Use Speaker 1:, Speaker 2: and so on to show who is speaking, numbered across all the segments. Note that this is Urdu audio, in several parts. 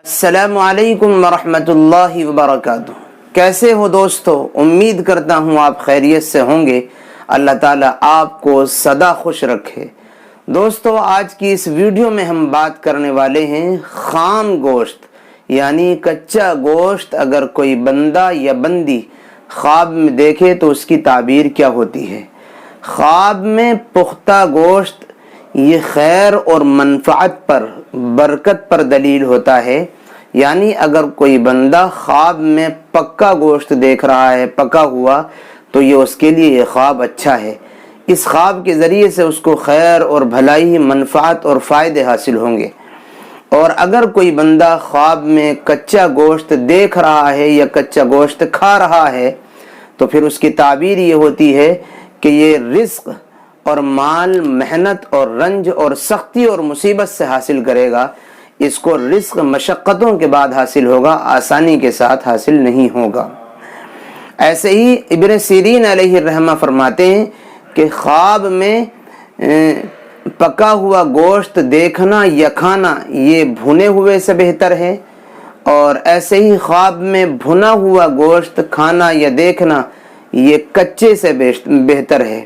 Speaker 1: السلام علیکم ورحمۃ اللہ وبرکاتہ۔ کیسے ہو دوستو؟ امید کرتا ہوں آپ خیریت سے ہوں گے۔ اللہ تعالیٰ آپ کو سدا خوش رکھے۔ دوستو، آج کی اس ویڈیو میں ہم بات کرنے والے ہیں خام گوشت یعنی کچا گوشت اگر کوئی بندہ یا بندی خواب میں دیکھے تو اس کی تعبیر کیا ہوتی ہے۔ خواب میں پختہ گوشت یہ خیر اور منفعت پر، برکت پر دلیل ہوتا ہے۔ یعنی اگر کوئی بندہ خواب میں پکا گوشت دیکھ رہا ہے، پکا ہوا، تو یہ اس کے لیے یہ خواب اچھا ہے۔ اس خواب کے ذریعے سے اس کو خیر اور بھلائی، منفعت اور فائدے حاصل ہوں گے۔ اور اگر کوئی بندہ خواب میں کچا گوشت دیکھ رہا ہے یا کچا گوشت کھا رہا ہے تو پھر اس کی تعبیر یہ ہوتی ہے کہ یہ رزق اور مال محنت اور رنج اور سختی اور مصیبت سے حاصل کرے گا۔ اس کو رزق مشقتوں کے بعد حاصل ہوگا، آسانی کے ساتھ حاصل نہیں ہوگا۔ ایسے ہی ابن سیرین علیہ الرحمہ فرماتے ہیں کہ خواب میں پکا ہوا گوشت دیکھنا یا کھانا یہ بھنے ہوئے سے بہتر ہے، اور ایسے ہی خواب میں بھنا ہوا گوشت کھانا یا دیکھنا یہ کچے سے بہتر ہے۔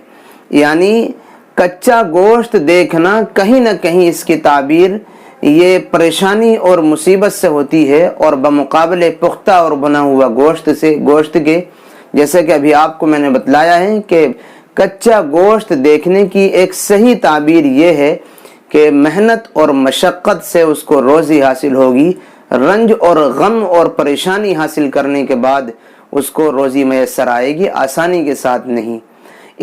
Speaker 1: یعنی کچا گوشت دیکھنا کہیں نہ کہیں اس کی تعبیر یہ پریشانی اور مصیبت سے ہوتی ہے، اور بمقابلے پختہ اور بنا ہوا گوشت کے جیسے کہ ابھی آپ کو میں نے بتلایا ہے کہ کچا گوشت دیکھنے کی ایک صحیح تعبیر یہ ہے کہ محنت اور مشقت سے اس کو روزی حاصل ہوگی، رنج اور غم اور پریشانی حاصل کرنے کے بعد اس کو روزی میسر آئے گی، آسانی کے ساتھ نہیں۔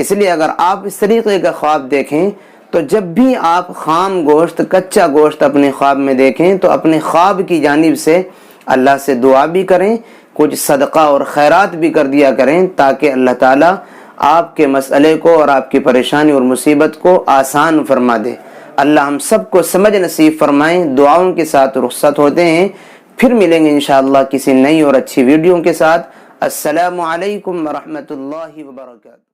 Speaker 1: اس لیے اگر آپ اس طریقے کا خواب دیکھیں تو جب بھی آپ خام گوشت، کچا گوشت اپنے خواب میں دیکھیں تو اپنے خواب کی جانب سے اللہ سے دعا بھی کریں، کچھ صدقہ اور خیرات بھی کر دیا کریں، تاکہ اللہ تعالیٰ آپ کے مسئلے کو اور آپ کی پریشانی اور مصیبت کو آسان فرما دے۔ اللہ ہم سب کو سمجھ نصیب فرمائیں۔ دعاؤں کے ساتھ رخصت ہوتے ہیں، پھر ملیں گے انشاءاللہ کسی نئی اور اچھی ویڈیو کے ساتھ۔ السلام علیکم ورحمۃ اللہ وبرکاتہ۔